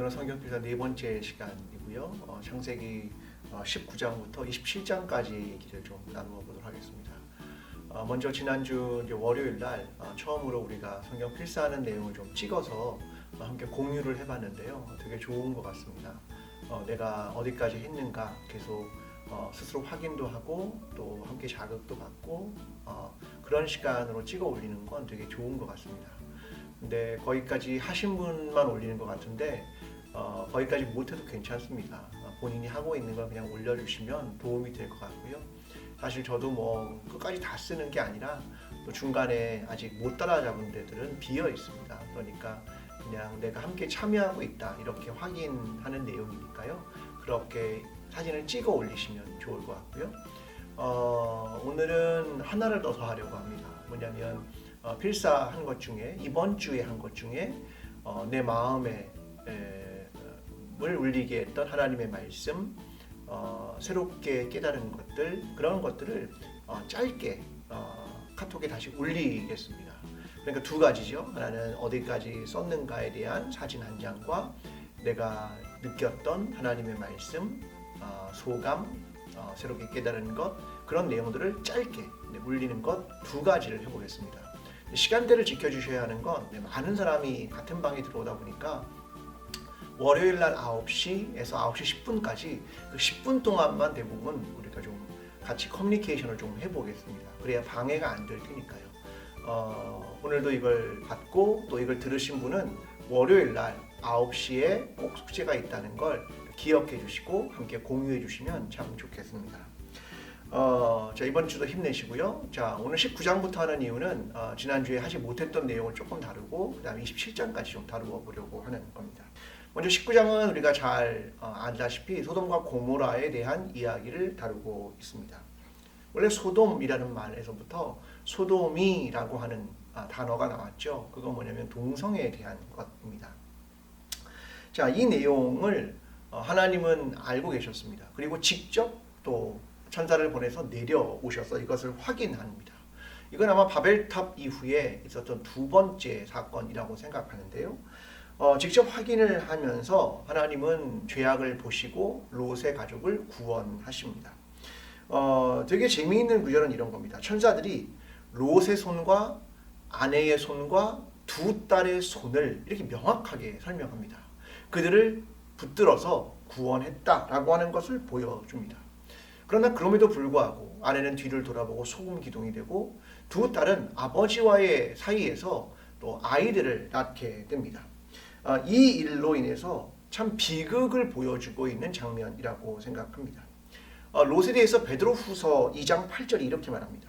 오늘은 성경필사 네 번째 시간이고요. 창세기 19장부터 27장까지 얘기를 좀 나누어 보도록 하겠습니다. 먼저 지난주 이제 월요일 날 처음으로 우리가 성경 필사하는 내용을 좀 찍어서 함께 공유를 해봤는데요. 되게 좋은 것 같습니다. 내가 어디까지 했는가 계속 스스로 확인도 하고 또 함께 자극도 받고 그런 시간으로 찍어 올리는 건 되게 좋은 것 같습니다. 근데 거기까지 하신 분만 올리는 것 같은데 거기까지 못해도 괜찮습니다. 본인이 하고 있는 걸 그냥 올려주시면 도움이 될 것 같고요. 사실 저도 뭐 끝까지 다 쓰는 게 아니라 또 중간에 아직 못 따라잡은 데들은 비어 있습니다. 그러니까 그냥 내가 함께 참여하고 있다 이렇게 확인하는 내용이니까요. 그렇게 사진을 찍어 올리시면 좋을 것 같고요. 오늘은 하나를 더 하려고 합니다. 뭐냐면 필사한 것 중에 이번 주에 한 것 중에 내 마음에 물 울리게 했던 하나님의 말씀, 새롭게 깨달은 것들, 그런 것들을 짧게 카톡에 다시 올리겠습니다. 그러니까 두 가지죠. 하나는 어디까지 썼는가에 대한 사진 한 장과 내가 느꼈던 하나님의 말씀, 소감, 새롭게 깨달은 것, 그런 내용들을 짧게 올리는 것 두 가지를 해보겠습니다. 시간대를 지켜주셔야 하는 건 많은 사람이 같은 방에 들어오다 보니까 월요일 날 9시에서 9시 10분까지 그 10분 동안만 대부분 우리가 좀 같이 커뮤니케이션을 좀 해보겠습니다. 그래야 방해가 안 될 테니까요. 오늘도 이걸 받고 또 이걸 들으신 분은 월요일 날 9시에 꼭 숙제가 있다는 걸 기억해 주시고 함께 공유해 주시면 참 좋겠습니다. 자, 이번 주도 힘내시고요. 자, 오늘 19장부터 하는 이유는 지난주에 하지 못했던 내용을 조금 다루고 그 다음에 27장까지 좀 다루어 보려고 하는 겁니다. 먼저 19장은 우리가 잘 알다시피 소돔과 고모라에 대한 이야기를 다루고 있습니다. 원래 소돔이라는 말에서부터 소돔이라고 하는 단어가 나왔죠. 그건 뭐냐면 동성애에 대한 것입니다. 자, 이 내용을 하나님은 알고 계셨습니다. 그리고 직접 또 천사를 보내서 내려오셔서 이것을 확인합니다. 이건 아마 바벨탑 이후에 있었던 두 번째 사건이라고 생각하는데요. 직접 확인을 하면서 하나님은 죄악을 보시고 롯의 가족을 구원하십니다. 되게 재미있는 구절은 이런 겁니다. 천사들이 롯의 손과 아내의 손과 두 딸의 손을 이렇게 명확하게 설명합니다. 그들을 붙들어서 구원했다라고 하는 것을 보여줍니다. 그러나 그럼에도 불구하고 아내는 뒤를 돌아보고 소금 기둥이 되고 두 딸은 아버지와의 사이에서 또 아이들을 낳게 됩니다. 이 일로 인해서 참 비극을 보여주고 있는 장면이라고 생각합니다. 롯에 대해서 베드로후서 2장 8절이 이렇게 말합니다.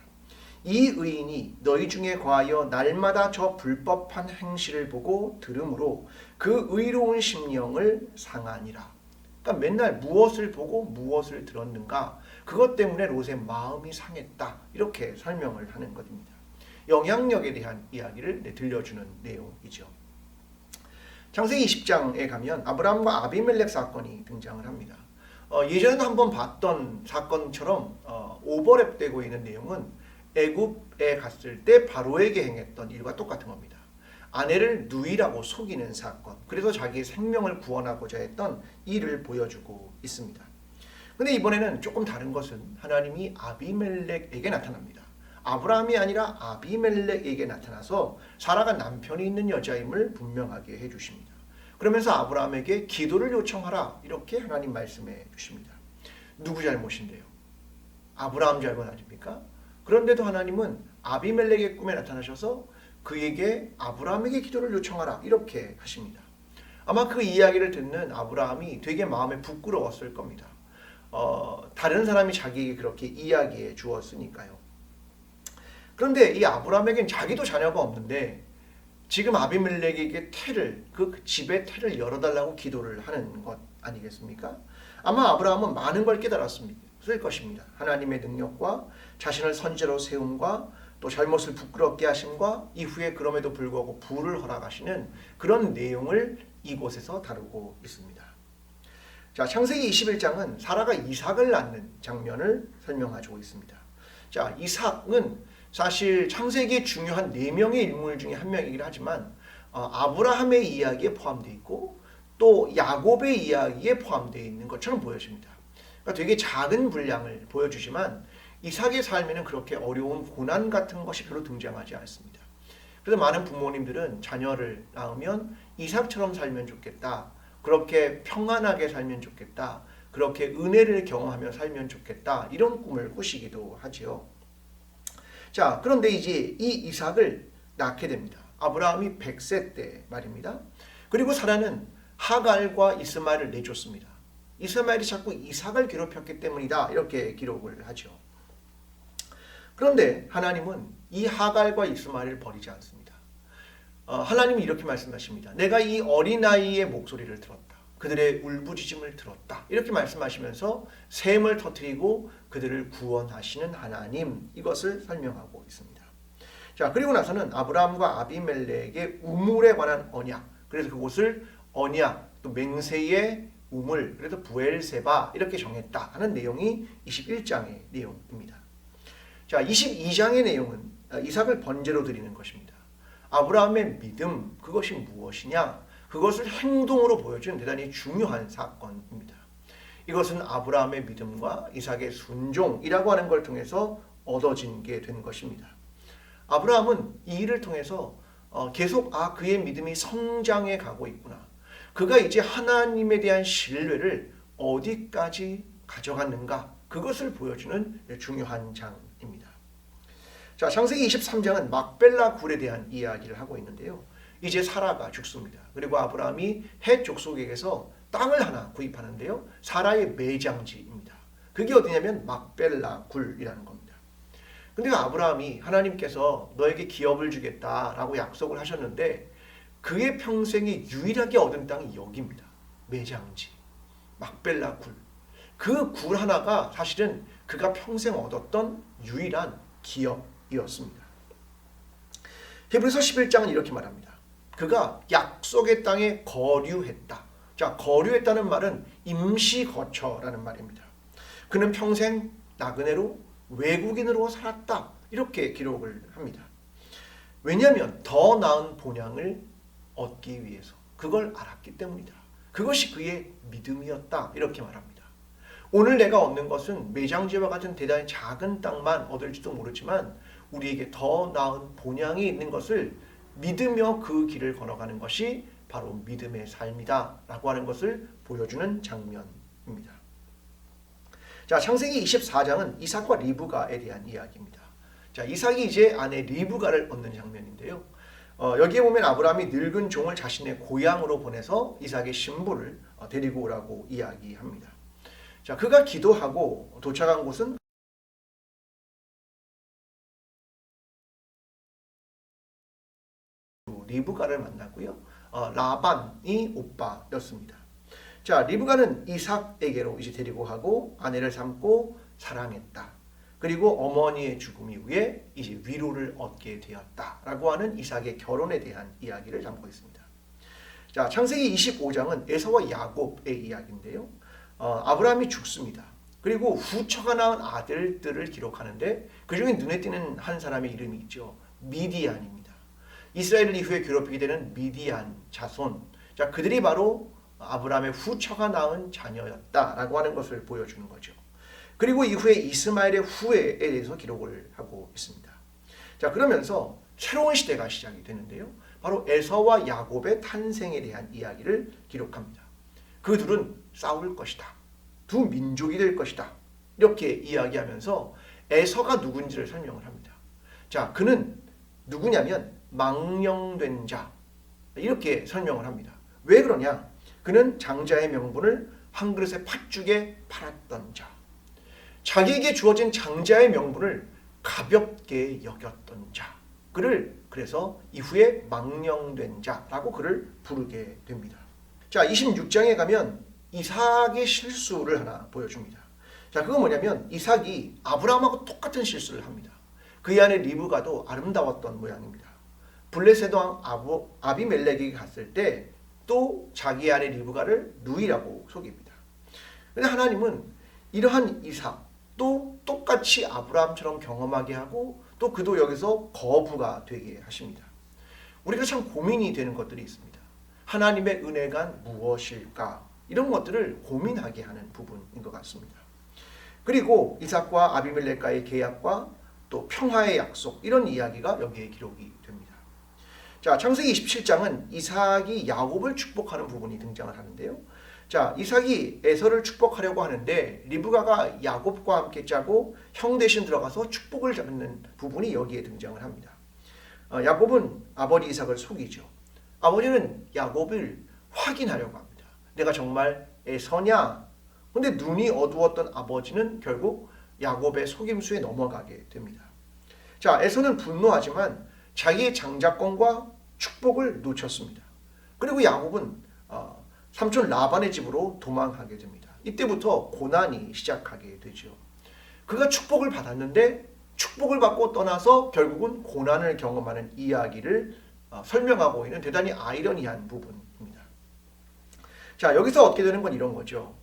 이 의인이 너희 중에 과하여 날마다 저 불법한 행실을 보고 들음으로 그 의로운 심령을 상하니라. 그러니까 맨날 무엇을 보고 무엇을 들었는가, 그것 때문에 롯의 마음이 상했다, 이렇게 설명을 하는 것입니다. 영향력에 대한 이야기를 들려주는 내용이죠. 창세기 20장에 가면 아브라함과 아비멜렉 사건이 등장을 합니다. 예전에 한번 봤던 사건처럼 오버랩되고 있는 내용은 애굽에 갔을 때 바로에게 행했던 일과 똑같은 겁니다. 아내를 누이라고 속이는 사건, 그래서 자기의 생명을 구원하고자 했던 일을 보여주고 있습니다. 근데 이번에는 조금 다른 것은 하나님이 아비멜렉에게 나타납니다. 아브라함이 아니라 아비멜렉에게 나타나서 사라가 남편이 있는 여자임을 분명하게 해주십니다. 그러면서 아브라함에게 기도를 요청하라, 이렇게 하나님 말씀해 주십니다. 누구 잘못인데요? 아브라함 잘못 아닙니까? 그런데도 하나님은 아비멜렉의 꿈에 나타나셔서 그에게 아브라함에게 기도를 요청하라, 이렇게 하십니다. 아마 그 이야기를 듣는 아브라함이 되게 마음에 부끄러웠을 겁니다. 다른 사람이 자기에게 그렇게 이야기해 주었으니까요. 그런데 이 아브라함에겐 자기도 자녀가 없는데 지금 아비멜렉에게 그 집의 태를 열어달라고 기도를 하는 것 아니겠습니까? 아마 아브라함은 많은 걸 깨달았을 것입니다. 하나님의 능력과 자신을 선지자로 세움과 또 잘못을 부끄럽게 하심과 이후에 그럼에도 불구하고 부를 허락하시는 그런 내용을 이곳에서 다루고 있습니다. 자, 창세기 21장은 사라가 이삭을 낳는 장면을 설명하고 있습니다. 자, 이삭은 사실 창세기의 중요한 4명의 인물 중에 한 명이긴 하지만 아브라함의 이야기에 포함되어 있고 또 야곱의 이야기에 포함되어 있는 것처럼 보여집니다. 그러니까 되게 작은 분량을 보여주지만 이삭의 삶에는 그렇게 어려운 고난 같은 것이 별로 등장하지 않습니다. 그래서 많은 부모님들은 자녀를 낳으면 이삭처럼 살면 좋겠다. 그렇게 평안하게 살면 좋겠다. 그렇게 은혜를 경험하며 살면 좋겠다. 이런 꿈을 꾸시기도 하지요. 자, 그런데 이제 이 이삭을 낳게 됩니다. 아브라함이 100세 때 말입니다. 그리고 사라는 하갈과 이스마엘을 내줬습니다. 이스마엘이 자꾸 이삭을 괴롭혔기 때문이다. 이렇게 기록을 하죠. 그런데 하나님은 이 하갈과 이스마엘을 버리지 않습니다. 하나님은 이렇게 말씀하십니다. 내가 이 어린아이의 목소리를 들었다. 그들의 울부짖음을 들었다. 이렇게 말씀하시면서 샘을 터뜨리고 그들을 구원하시는 하나님, 이것을 설명하고 있습니다. 자, 그리고 나서는 아브라함과 아비멜렉의 우물에 관한 언약, 그래서 그곳을 언약, 또 맹세의 우물, 그래서 부엘세바 이렇게 정했다 하는 내용이 21장의 내용입니다. 자, 22장의 내용은 이삭을 번제로 드리는 것입니다. 아브라함의 믿음, 그것이 무엇이냐? 그것을 행동으로 보여준 대단히 중요한 사건입니다. 이것은 아브라함의 믿음과 이삭의 순종이라고 하는 걸 통해서 얻어진 게 된 것입니다. 아브라함은 이 일을 통해서 계속 그의 믿음이 성장해 가고 있구나. 그가 이제 하나님에 대한 신뢰를 어디까지 가져갔는가? 그것을 보여주는 중요한 장입니다. 자, 창세기 23장은 막벨라 굴에 대한 이야기를 하고 있는데요. 이제 사라가 죽습니다. 그리고 아브라함이 헷 족속에게서 땅을 하나 구입하는데요. 사라의 매장지입니다. 그게 어디냐면 막벨라 굴이라는 겁니다. 근데 아브라함이 하나님께서 너에게 기업을 주겠다라고 약속을 하셨는데 그의 평생에 유일하게 얻은 땅이 여기입니다. 매장지, 막벨라 굴. 그 굴 하나가 사실은 그가 평생 얻었던 유일한 기업이었습니다. 히브리서 11장은 이렇게 말합니다. 그가 약속의 땅에 거류했다. 자, 거류했다는 말은 임시 거처라는 말입니다. 그는 평생 나그네로 외국인으로 살았다. 이렇게 기록을 합니다. 왜냐하면 더 나은 본향을 얻기 위해서 그걸 알았기 때문이다. 그것이 그의 믿음이었다. 이렇게 말합니다. 오늘 내가 얻는 것은 매장지와 같은 대단히 작은 땅만 얻을지도 모르지만 우리에게 더 나은 본향이 있는 것을 믿으며 그 길을 걸어가는 것이 바로 믿음의 삶이다 라고 하는 것을 보여주는 장면입니다. 자, 창세기 24장은 이삭과 리브가에 대한 이야기입니다. 자, 이삭이 이제 아내 리브가를 얻는 장면인데요. 여기에 보면 아브라함이 늙은 종을 자신의 고향으로 보내서 이삭의 신부를 데리고 오라고 이야기합니다. 자, 그가 기도하고 도착한 곳은 리브가를 만났고요. 라반이 오빠였습니다. 자, 리브가는 이삭에게로 이제 데리고 가고 아내를 삼고 사랑했다. 그리고 어머니의 죽음 이후에 이제 위로를 얻게 되었다라고 하는 이삭의 결혼에 대한 이야기를 담고 있습니다. 자, 창세기 25장은 에서와 야곱의 이야기인데요. 아브라함이 죽습니다. 그리고 후처가 낳은 아들들을 기록하는데 그중에 눈에 띄는 한 사람의 이름이 있죠. 미디안입니다. 이스라엘을 이후에 괴롭히게 되는 미디안 자손. 자, 그들이 바로 아브라함의 후처가 낳은 자녀였다라고 하는 것을 보여주는 거죠. 그리고 이후에 이스마엘의 후예에 대해서 기록을 하고 있습니다. 자, 그러면서 새로운 시대가 시작이 되는데요. 바로 에서와 야곱의 탄생에 대한 이야기를 기록합니다. 그 둘은 싸울 것이다. 두 민족이 될 것이다. 이렇게 이야기하면서 에서가 누군지를 설명을 합니다. 자, 그는 누구냐면 망령된 자. 이렇게 설명을 합니다. 왜 그러냐? 그는 장자의 명분을 한 그릇의 팥죽에 팔았던 자. 자기에게 주어진 장자의 명분을 가볍게 여겼던 자. 그를 그래서 이후에 망령된 자라고 그를 부르게 됩니다. 자, 26장에 가면 이삭의 실수를 하나 보여줍니다. 자, 그건 뭐냐면 이삭이 아브라함하고 똑같은 실수를 합니다. 그의 아내 리브가도 아름다웠던 모양입니다. 블레셋 왕 아비멜렉에게 갔을 때 또 자기 아내 리브가를 누이라고 속입니다. 그런데 하나님은 이러한 이삭 또 똑같이 아브라함처럼 경험하게 하고 또 그도 여기서 거부가 되게 하십니다. 우리가 참 고민이 되는 것들이 있습니다. 하나님의 은혜가 무엇일까? 이런 것들을 고민하게 하는 부분인 것 같습니다. 그리고 이삭과 아비멜렉과의 계약과 또 평화의 약속, 이런 이야기가 여기에 기록이 됩니다. 자, 창세기 27장은 이삭이 야곱을 축복하는 부분이 등장을 하는데요. 자, 이삭이 에서를 축복하려고 하는데 리브가가 야곱과 함께 짜고 형 대신 들어가서 축복을 잡는 부분이 여기에 등장을 합니다. 야곱은 아버지 이삭을 속이죠. 아버지는 야곱을 확인하려고 합니다. 내가 정말 에서냐? 근데 눈이 어두웠던 아버지는 결국 야곱의 속임수에 넘어가게 됩니다. 자, 에서는 분노하지만 자기의 장자권과 축복을 놓쳤습니다. 그리고 야곱은 삼촌 라반의 집으로 도망하게 됩니다. 이때부터 고난이 시작하게 되죠. 그가 축복을 받았는데 축복을 받고 떠나서 결국은 고난을 경험하는 이야기를 설명하고 있는 대단히 아이러니한 부분입니다. 자, 여기서 얻게 되는 건 이런 거죠.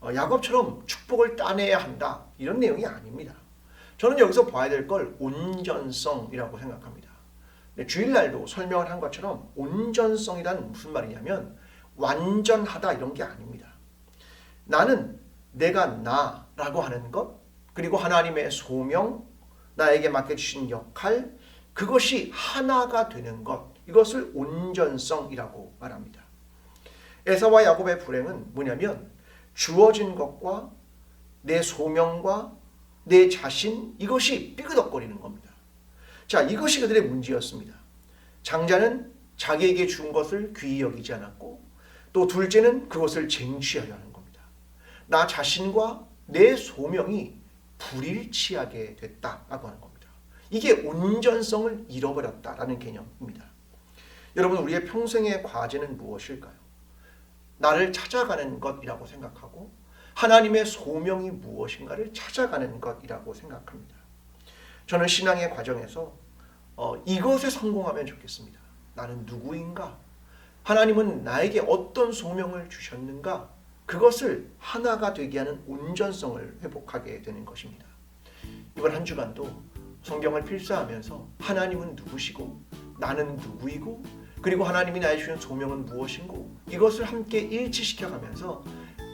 야곱처럼 축복을 따내야 한다, 이런 내용이 아닙니다. 저는 여기서 봐야 될 걸 온전성이라고 생각합니다. 주일날도 설명을 한 것처럼 온전성이란 무슨 말이냐면 완전하다, 이런 게 아닙니다. 나는 내가 나라고 하는 것, 그리고 하나님의 소명, 나에게 맡겨주신 역할, 그것이 하나가 되는 것, 이것을 온전성이라고 말합니다. 에사와 야곱의 불행은 뭐냐면 주어진 것과 내 소명과 내 자신, 이것이 삐그덕거리는 겁니다. 자, 이것이 그들의 문제였습니다. 장자는 자기에게 준 것을 귀히 여기지 않았고, 또 둘째는 그것을 쟁취하려 하는 겁니다. 나 자신과 내 소명이 불일치하게 됐다라고 하는 겁니다. 이게 온전성을 잃어버렸다라는 개념입니다. 여러분, 우리의 평생의 과제는 무엇일까요? 나를 찾아가는 것이라고 생각하고 하나님의 소명이 무엇인가를 찾아가는 것이라고 생각합니다. 저는 신앙의 과정에서 이것에 성공하면 좋겠습니다. 나는 누구인가? 하나님은 나에게 어떤 소명을 주셨는가? 그것을 하나가 되게 하는 온전성을 회복하게 되는 것입니다. 이번 한 주간도 성경을 필사하면서 하나님은 누구시고 나는 누구이고 그리고 하나님이 나에게 주신 소명은 무엇인고 이것을 함께 일치시켜가면서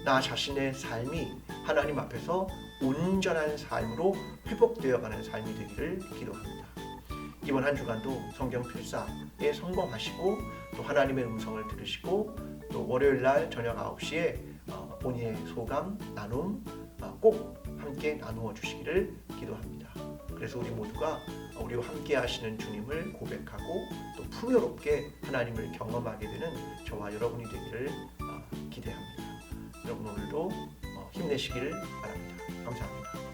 나 자신의 삶이 하나님 앞에서 온전한 삶으로 회복되어가는 삶이 되기를 기도합니다. 이번 한 주간도 성경 필사에 성공하시고 또 하나님의 음성을 들으시고 또 월요일날 저녁 9시에 본인의 소감, 나눔 꼭 함께 나누어 주시기를 기도합니다. 그래서 우리 모두가 우리와 함께 하시는 주님을 고백하고 또 풍요롭게 하나님을 경험하게 되는 저와 여러분이 되기를 기대합니다. 여러분 오늘도 힘내시기를 바랍니다. 감사합니다.